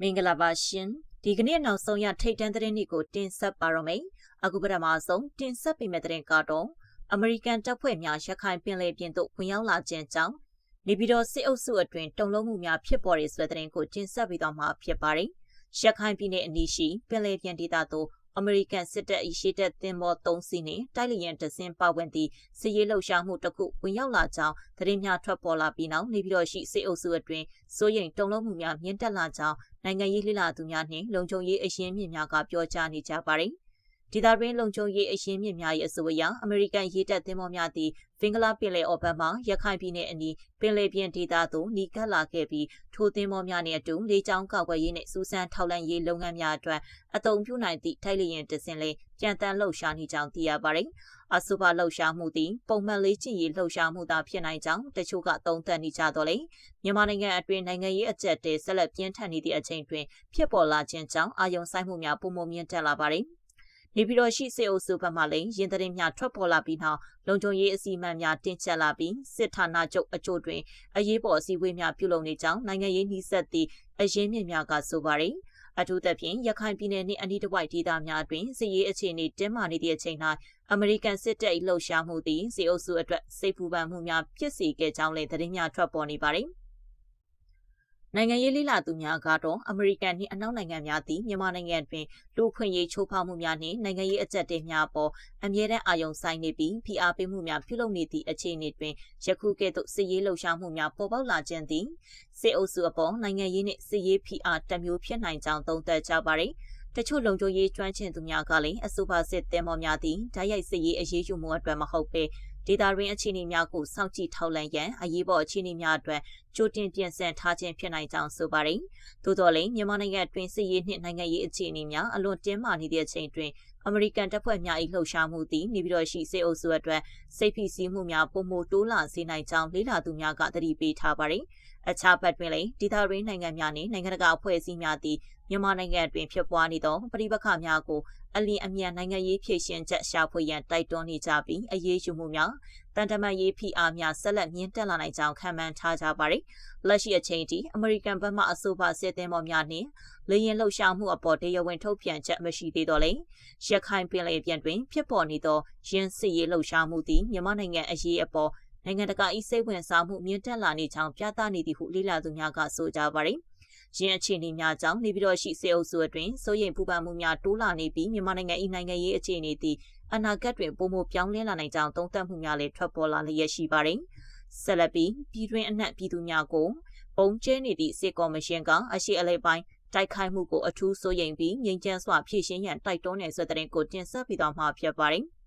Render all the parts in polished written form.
မင်္ဂလာပါရှင်ဒီကနေ့နောက်ဆုံးရထိတ်တန့်သတင်းတွေကိုတင်ဆက်ပါရမယ်အခုပထမဆုံးတင်ဆက်ပေးမယ့်သတင်းကတော့အမေရိကန်တပ်ဖွဲ့များရခိုင်ပင်လယ်ပြင်သို့ဝင်ရောက်လာခြင်းကြောင့်နေပြည်တော်စစ်အုပ်စုအတွင်းတုံ့လုံးမှုများဖြစ်ပေါ်တဲ့ဆွဲသတင်းကိုတင်ဆက်ပေးတော့မှာဖြစ်ပါတယ်ရခိုင်ပြည်နယ်အနီးရှိပင်လယ်ပြင်ဒေသသို့အမေရိကန်စစ်တပ်၏ရှေ့တပ်သင်္ဘော3စီးနှင့်တိုက်လေယာဉ်တစ်စင်းပါဝင်သည့်စစ်ရေးလှုပ်ရှားမှုတစ်ခုဝင်ရောက်လာကြောင်းသတင်းများထွက်ပေါ်လာပြီးနောက်နေပြည်တော်ရှိစစ်အုပ်စုအတွင်းစိုးရိမ်တုန်လှုပ်မှုများမြင့်တက်လာကြောင်းနိုင်ငံရေးလှိလာသူများနှင့်လုံခြုံရေးအရင်းမြစ်များကပြောကြားနေကြပါသည်ဒေသတွင်းလုံခြုံရေးအရင်းမြစ်များ၏အဆိုအရအမေရိကန်ရေတပ်သင်္ဘောများသည်ဘင်္ဂလားပင်လယ်အော်ဘက်မှရခိုင်ပြည်နယ်အနီးပင်လယ်ပြင်ဒေသသို့နီးကပ်လာခဲ့ပြီးထိုသင်္ဘောများနှင့်အတူလေကြောင်းကောက်ွယ်ရေးနှင့်စူးစမ်းထောက်လှမ်းရေးလုပ်ငန်းများအတွက်အသုံးပြုနိုင်သည့်ထိုက်လျင်တစ်စင်းလေးပြန်တမ်းလှုပ်ရှားနေကြောင်းသိရပါသည်အဆိုပါလှုပ်ရှားမှုသည်ပုံမှန်လေးကျင့်ရေးလှုပ်ရှားမှုသာဖြစ်နိုင်ကြောင်းတချို့ကသုံးသပ်နေကြတော့လေမြန်မာနိုင်ငံအတွင်းနိုင်ငံရေးအကျပ်တဲဆက်လက်ပြင်းထန်နေသည့်အချိန်တွင်ဖြစ်ပေါ်လာခြင်းကြောင့်အာရုံစိုက်မှုများပုံမှန်မြင့်တက်လာပါသည်နေပြည်တော်ရှိစစ်အုပ်စုဘက်မှလည်းရင်းသတင်းများထွက်ပေါ်လာပြီးနောက်လုံခြုံရေးအစီအမံများတင်ကျပ်လာပြီးစစ်ဌာနချုပ်အချို့တွင်အရေးပေါ်အစည်းအဝေးများပြုလုပ်နေကြောင်းနိုင်ငံရေးနှိစက်သည့်အရင်းမြစ်များကဆိုပါရယ်အထူးသဖြင့်ရခိုင်ပြည်နယ်နှင့်အနီးတစ်ဝိုက်ဒေသများတွင်စစ်ရေးအခြေအနေတင်းမာနေသည့်အချိန်၌အမေရိကန်စစ်တပ်၏လှုပ်ရှားမှုသည်စစ်အုပ်စုအတွက်စိတ်ပူပန်မှုများဖြစ်စေခဲ့ကြောင်းလည်းသတင်းများထွက်ပေါ်နေပါသည်နိုင်ငံရေးလှိလာသူများကတော့အမေရိကန်နှင့်အနောက်နိုင်ငံများသည်မြန်မာနိုင်ငံတွင်လူခွင့်ရေးချိုးဖောက်မှုများနှင့်နိုင်ငံရေးအကျပ်တဲများပေါ်အမြဲတမ်းအာရုံစိုက်နေပြီးဖိအားပေးမှုများပြုလုပ်နေသည့်အခြေအနေတွင်ယခုကဲ့သို့စစ်ရေးလှုပ်ရှားမှုများပေါ်ပေါက်လာခြင်းသည်စစ်အုပ်စုအပေါ်နိုင်ငံရေးနှင့်စစ်ရေးဖိအားတစ်မျိုးဖြစ်နိုင်ကြောင်းသုံးသပ်ကြပါသည်တချို့လုံခြုံရေးကျွမ်းကျင်သူများကလည်းအဆိုပါစစ်သင်္ဘောများသည်ဓာတ်ရိုက်စစ်ရေးအရေးယူမှုအတွက်မဟုတ်ပေဒေသတွင်းအခြေအနေများကိုစောင့်ကြည့်ထောက်လှမ်းရန်အရေးပေါ်အခြေအနေများအတွက်ကြိုတင်ပြင်ဆင်ထားခြင်းဖြစ်နိုင်ကြောင်းဆိုပါတယ်။သို့တော်လည်းမြန်မာနိုင်ငံတွင်စစ်ရေးနှင့်နိုင်ငံရေးအခြေအနေများအလွန်တင်းမာနေတဲ့အချိန်တွင်အမေရိကန်တပ်ဖွဲ့များ၏လှုပ်ရှားမှုသည်နေပြည်တော်ရှိစစ်အုပ်စုအတွက်စိတ်ဖိစီးမှုများပုံမတိုးလာစေနိုင်ကြောင်းလေ့လာသူများကသတိပေးထားပါတယ်။အခြားဘက်တွင်လည်းဒေသတွင်းနိုင်ငံများနှင့်နိုင်ငံတကာအဖွဲ့အစည်းများသည်မြန်မာနိုင်ငံတွင်ဖြစ်ပွားနေသောပဋိပက္ခများကိုအလင်းအမြန်နိုင်ငံရေးဖြည့်ရှင်ချက်ရှာဖွေရန်တိုက်တွန်းနေကြပြီးအရေးယူမှုများတန်တမာရေးဖိအားများဆက်လက်မြင့်တက်လာနိုင်ကြောင်းခန့်မှန်းထားကြပါသည်။လက်ရှိအချိန်ထိအမေရိကန်ဘက်မှအဆိုပါစစ်သင်္ဘောများနှင့်လေယာဉ်လှုပ်ရှားမှုအပေါ်တရားဝင်ထုတ်ပြန်ချက်မရှိသေးတော့လေ။ရခိုင်ပင်လယ်ပြင်တွင်ဖြစ်ပေါ်နေသောရင်းစစ်ရေးလှုပ်ရှားမှုသည်မြန်မာနိုင်ငံအရေးအပေါ်နိုင်ငံတကာ၏စိတ်ဝင်စားမှုမြင့်တက်လာနေကြောင်းပြသနေသည်ဟုလေ့လာသူများကဆိုကြပါသည်။ရင်းအခြေအနေများကြောင့်နေပြည်တော်ရှိစစ်အုပ်စုအတွင်းစိုးရိမ်ပူပန်မှုများတိုးလာနေပြီးမြန်မာနိုင်ငံ၏နိုင်ငံရေးအခြေအနေသည်အနာဂတ်တွင်ပုံမပြောင်းလဲလာနိုင်ကြောင်းသုံးသပ်မှုများလည်းထွက်ပေါ်လာလျက်ရှိပါတယ်။ဆက်လက်ပြီးပြည်တွင်းအနှံ့ပြည်သူများကိုပုံကျဲနေသည့်စစ်ကော်မရှင်ကအရှိအလဲပိုင်းတိုက်ခိုက်မှုကိုအထူးစိုးရိမ်ပြီးငြိမ်းချမ်းစွာဖြည့်ရှင်းရန်တိုက်တွန်းနေဆိုတဲ့သတင်းကိုတင်ဆက်ပေးသွားမှာဖြစ်ပါတယ်။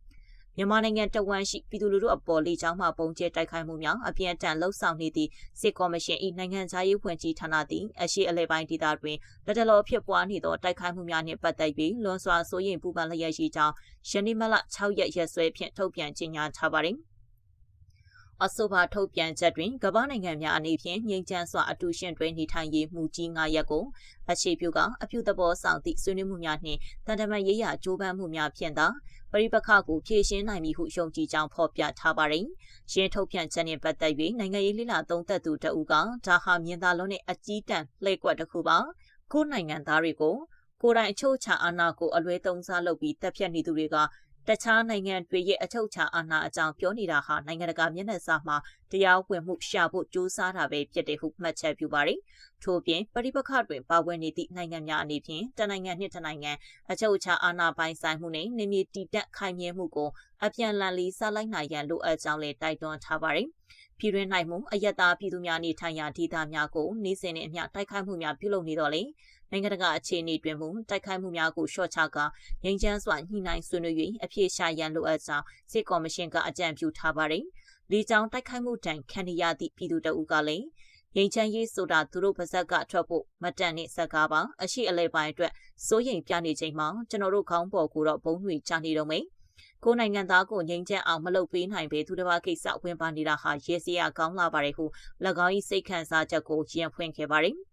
မြန်မာနိုင်ငံတဝန်းရှိပြည်သူလူထုအပေါ်လေကြောင်းမှပုံကျဲတိုက်ခိုက်မှုများအပြင်းအထန်လှုပ်ဆောင်နေသည့်စစ်ကော်မရှင်၏နိုင်ငံခြားရေးဝန်ကြီးဌာနသည်အရှိအလဲပိုင်းဒေသတွင်လက်တလောဖြစ်ပွားနေသောတိုက်ခိုက်မှုများနှင့်ပတ်သက်ပြီးလွန်စွာစိုးရိမ်ပူပန်လျက်ရှိကြောင်းယနေ့မလ6ရက်ရက်စွဲဖြင့်ထုတ်ပြန်ကြေညာထားပါသည်အဆိုပါထုတ်ပြန်ချက်တွင်ကမ္ဘာနိုင်ငံများအနေဖြင့်ငြိမ်းချမ်းစွာအတူရှင်တွဲနေထိုင်ရေးမူကြီး9ရပ်ကိုအခြေပြုကအပြုသဘောဆောင်သည့်ဆွေးနွေးမှုများနှင့်တန်တမာရေးရာကြိုးပမ်းမှုများဖြင့်သာပရိပက္ခကိုဖြေရှင်းနိုင်မည်ဟုယုံကြည်ကြောင်းဖော်ပြထားပါသည်။ရင်းထုတ်ပြန်ချက်နှင့်ပတ်သက်၍နိုင်ငံရေးလှိလာသုံးသပ်သူတဦးကဒါဟာမြင်သာလွန်တဲ့အကြီးတန်းလှည့်ကွက်တစ်ခုပါ။ကိုယ်နိုင်ငံသားတွေကိုကိုယ်တိုင်အချုပ်အခြာအာဏာကိုအလွဲသုံးစားလုပ်ပြီးတပ်ဖြတ်နေသူတွေကတခြားနိုင်ငံတွေရဲ့အချုပ်အခြာအာဏာအကြောင်းပြောနေတာဟာနိုင်ငံတကာမျက်နှာစာမှာတရားဝင်မှုရှာဖို့ကြိုးစားတာပဲဖြစ်တယ်ဟုမှတ်ချက်ပြုပါတယ်။ထို့ပြင်ပဋိပက္ခတွင်ပါဝင်နေသည့်နိုင်ငံများအနေဖြင့်တနိုင်ငံနှင့်တနိုင်ငံအချုပ်အခြာအာဏာပိုင်ဆိုင်မှုနှင့်နေမြေတည်တံ့ခိုင်မြဲမှုကိုအပြန်လည်လေးစားလိုက်နိုင်ရန်လိုအပ်ကြောင်းလည်းတိုက်တွန်းထားပါတယ်။ပြည်တွင်းနိုင်မှုအယက်သားပြည်သူများနေထိုင်ရာဒေသများကိုနေစဉ်နှင့်အမျှတိုက်ခိုက်မှုများပြုလုပ်နေတော့လေနိုင်ငံတကာအခြေအနေတွင်မူတိုက်ခိုက်မှုများကိုရှော့ချကာငြိမ်းချမ်းစွာညှိနှိုင်းဆွေးနွေး၍အပြေရှာရန်လိုအပ်ကြောင်းစစ်ကော်မရှင်ကအကြံပြုထားပါတယ်။လေကြောင်းတိုက်ခိုက်မှုတန်ခံရသည့်ပြည်သူတအုပ်ကလည်းငြိမ်းချမ်းရေးဆိုတာသူတို့ပါဇက်ကထွက်ဖို့မတန်နဲ့စကားပါအရှိအလဲပိုင်းအတွက်စိုးရိမ်ပြနေချိန်မှာကျွန်တော်တို့ခေါင်းပေါ်ကိုတော့ဘုံတွေချနေတော့မယ်။ကိုနိုင်ငံသားကိုငြိမ်းချမ်းအောင်မလုပ်ပေးနိုင်ပေသူတစ်ပါးကိစ္စဝင်ပါနေတာဟာရဲစရာကောင်းလာပါတယ်ဟု၎င်း၏စိတ်ခံစားချက်ကိုရင်ဖွင့်ခဲ့ပါတယ်။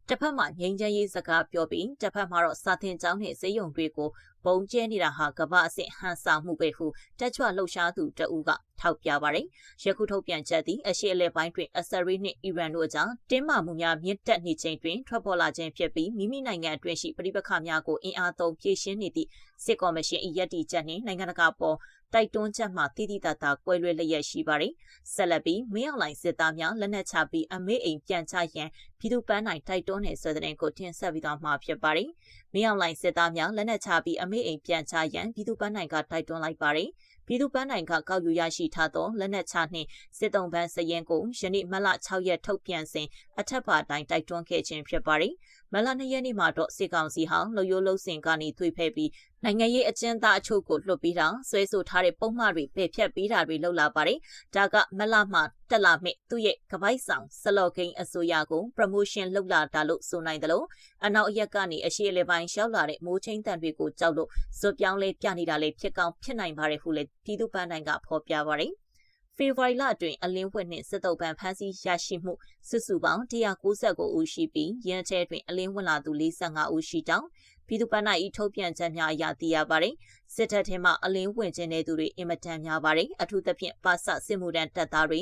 တစ်ဖက်မှာငြိမ်းချမ်းရေးစကားပြောပြီးတစ်ဖက်မှာတော့စာသင်ကျောင်းနှင့်စေယုံတွေကို ပုံကျဲနေတာဟာကမ္ဘာအဆင့်ဟန်ဆောင်မှုပဲဟုတက်ချွလှုပ်ရှားသူတဦးကထောက်ပြပါတယ်။ယခုထုတ်ပြန်ချက်သည်အရှေ့အလယ်ပိုင်းတွင်အစ္စရေးနှင့်အီရန်တို့အကြားတင်းမာမှုများမြင့်တက်နေချိန်တွင်ထွက်ပေါ်လာခြင်းဖြစ်ပြီးမိမိနိုင်ငံအတွင်းရှိပဋိပက္ခများကိုအင်အားသုံးဖြေရှင်းနေသည့်စစ်ကော်မရှင်၏ရည်တည်ချက်နှင့်နိုင်ငံတကာပေါ်တိုက်တွန်းချက်မှတိတိတတ်တာကွဲလွဲလျက်ရှိပါတယ်။ဆက်လက်ပြီးမင်းအောင်လှိုင်စစ်သားများလက်နက်ချပြီးအမေအိမ်ပြန်ချရန်ပြည်သူ့ပန်းနိုင်တိုက်တွန်းနေဆိုတဲ့ကိုတင်ဆက်ပြီးတော့မှာဖြစ်ပါတယ်။မင်းအောင်လှိုင်စစ်သားများလက်နက်ချပြီးအမေအိမ်ပြန်ချရန်ပြည်သူ့ပန်းနိုင်ကတိုက်တွန်းလိုက်ပါတယ်။ပြည်သူ့ပန်းနိုင်ကကောက်ယူရရှိထားသောလက်နက်ချနှင့်စစ်တုံးပန်းစရင်ကိုယနေ့မတ်လ6ရက်ထုတ်ပြန်စဉ်အထက်ပါတိုင်းတိုက်တွန်းခဲ့ခြင်းဖြစ်ပါတယ်။မတ်လ2ရက်နေ့မှာတော့စစ်ကောင်စီဟာလူရိုးလုံးစင်ကနေသွေးဖဲပြီးနိုင်ငံရေးအကျဉ်းသားအချို့ကိုလွှတ်ပြီးတာဆွဲဆိုထားတဲ့ပုံမှန်တွေပယ်ဖျက်ပေးတာတွေလုပ်လာပါတယ်။ဒါကမလမှတက်လာမဲ့သူ့ရဲ့ကပိုက်ဆောင်ဆလော့ဂိမ်းအစိုးရကို promotion လုပ်လာတာလို့ဆိုနိုင်တယ်လို့အနောက်အရက်ကနေအရှိအလေပိုင်းရောက်လာတဲ့မိုးချင်းတန်တွေကိုကြောက်လို့ဇွတ်ပြောင်းလေးပြနေတာလေးဖြစ်ကောင်းဖြစ်နိုင်ပါတယ်ဟုလည်းပြည်သူ့ပန်းတိုင်းကဖော်ပြပါတယ်။ဖေဖော်ဝါရီလအတွင်းအလင်းဝက်နှင့်စစ်တုပ်ပန်းဖမ်းဆီးရရှိမှုစုစုပေါင်း199ဦးရှိပြီးရန်ချဲတွင်အလင်းဝင်လာသူ45ဦးရှိကြောင်းပြည်သူ့ပန်းနိုင်၏ထုတ်ပြန်ချက်များအရသိရပါတယ်။စစ်တပ်ထဲမှအလင်းဝင်ခြင်းတဲ့သူတွေအင်မတန်များပါတယ်။အထူးသဖြင့်ပါစစစ်မှုတန်းတပ်သားတွေ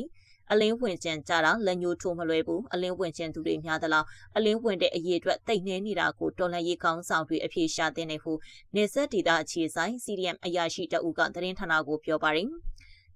အလင်းဝင်ခြင်းကြတာလက်ညှိုးထိုးမလွယ်ဘူးအလင်းဝင်ခြင်းသူတွေများသလားအလင်းဝင်တဲ့အရေးအတွက်တိတ်နှဲနေတာကိုတော်လှန်ရေးကောင်းဆောင်တွေအပြေရှာတဲ့နေဟုနေဆက်ဒေတာအခြေဆိုင် CDM အရာရှိတအုပ်ကသတင်းဌာနကိုပြောပါတယ်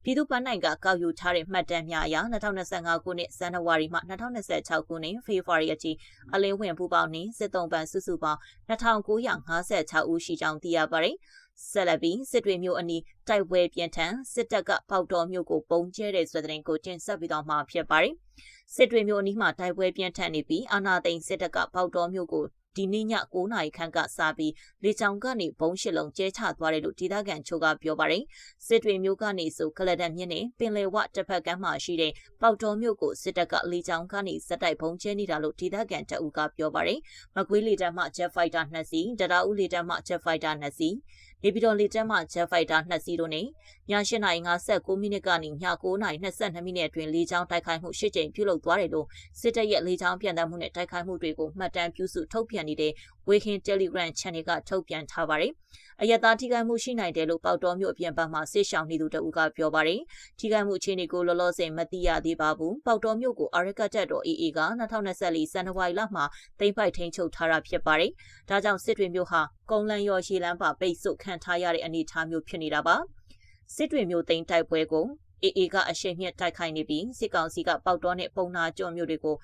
ပြည်သူ့ပန်းနိုင်ကကောက်ယူထားတဲ့မှတ်တမ်းများအရ2025ခုနှစ်ဇန်နဝါရီမှ2026ခုနှစ်ဖေဖော်ဝါရီအထိအလင်းဝင်ပူပေါင်းနှင့်စစ်တုံးပန်းစုစုပေါင်း2956ဦးရှိကြောင်းသိရပါတယ်။ဆက်လက်ပြီးစစ်တွေမျိုးအနီးတိုက်ပွဲပြင်းထန်စစ်တပ်ကပေါက်တော်မျိုးကိုပုံကျဲတဲ့ဆိုတဲ့ကိုတင်ဆက်ပြီးတော့မှဖြစ်ပါတယ်။စစ်တွေမျိုးအနီးမှာတိုက်ပွဲပြင်းထန်နေပြီးအာနာသိန်းစစ်တပ်ကပေါက်တော်မျိုးကိုဒီနေ့ည9နာရီခန့်ကစပြီးလေကြောင်းကနေဘုံရှစ်လုံးကျဲချသွားတယ်လို့ဒေသခံချို့ကပြောပါတယ်။စစ်တွေမျိုးကနေဆိုကလဒန်မြင့်နဲ့ပင်လယ်ဝတစ်ဖက်ကမ်းမှာရှိတဲ့ပေါက်တော်မျိုးကိုစစ်တပ်ကလေကြောင်းကနေစက်တိုက်ဘုံကျဲနေတာလို့ဒေသခံတအုပ်ကပြောပါတယ်။မကွေးလေတပ်မှ Jet Fighter 2 စီး၊တရာဦးလေတပ်မှ Jet Fighter 2 စီးနေပြည်တော်လေတပ်မှ Jet Fighter 2 စီးတို့နဲ့ည8:59မိနစ်ကနေည9:22မိနစ်အတွင်းလေကြောင်းတိုက်ခိုက်မှု8ကြိမ်ပြုလုပ်သွားတယ်လို့စစ်တပ်ရဲ့လေကြောင်းပြန်တမ်းမှုနဲ့တိုက်ခိုက်မှုတွေကိုမှတ်တမ်းပြုစုထုတ်ပြန်နေတဲ့ဝေခင်း Telegram Channel ကထုတ်ပြန်ထားပါတယ်။အယက်သားထိခိုက်မှုရှိနိုင်တယ်လို့ပေါတော်မျိုးအပြင်ဘက်မှဆေးရှောင်နေသူတဦးကပြောပါတယ်။ထိခိုက်မှုအခြေအနေကိုလောလောဆယ်မသိရသေးပါဘူး။ပေါတော်မျိုးကိုအာရကတက်တော် AA က2024ဇန်နဝါရီလမှာသိမ်းပိုက်ထိန်းချုပ်ထားတာဖြစ်ပါတယ်။ဒါကြောင့်စစ်တွေမျိုးဟာကုန်းလန်းရောရှည်လန်းပါပိတ်ဆို့ခံထားရတဲ့အနေအထားမျိုးဖြစ်နေတာပါ။စစ်တွေမျိုးသိမ်းတိုက်ပွဲကို AA ကအရှိန်မြင့်တိုက်ခိုက်နေပြီးစစ်ကောင်စီကပေါတော်နဲ့ပုံနာကျွန်းမျိုးတွေကို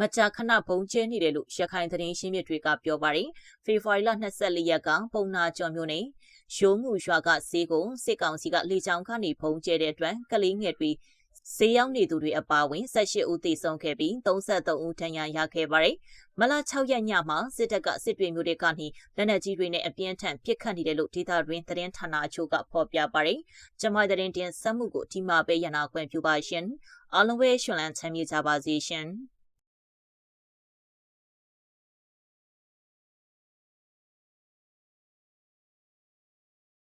မကြာခဏဘုံကျဲနေတယ်လို့ရခိုင်သတင်းရှင်းမြစ်တွေကပြောပါတယ်။ဖေဖော်ဝါရီလ24ရက်ကပုံနာကျော်မျိုးနဲ့ရိုးမှုရွာကဈေးကိုစစ်ကောင်စီကလေကြောင်းကနေဘုံကျဲတဲ့အတွက်ကလေးငယ်တွေဈေးရောက်နေသူတွေအပါအဝင်18ဦးသေဆုံးခဲ့ပြီး33ဦးဒဏ်ရာရခဲ့ပါတယ်။မလ6ရက်ညမှာစစ်တပ်ကစစ်တွေမျိုးတွေကနေလက်နက်ကြီးတွေနဲ့အပြင်းထန်ပစ်ခတ်နေတယ်လို့ဒေသတွင်းသတင်းဌာနအချို့ကဖော်ပြပါတယ်။ကျမသတင်းတင်ဆက်မှုကိုဒီမှာပဲရနာခွင့်ပြုပါရှင်။အားလုံးပဲရှင်လန်းချမ်းမြေ့ကြပါစေရှင်။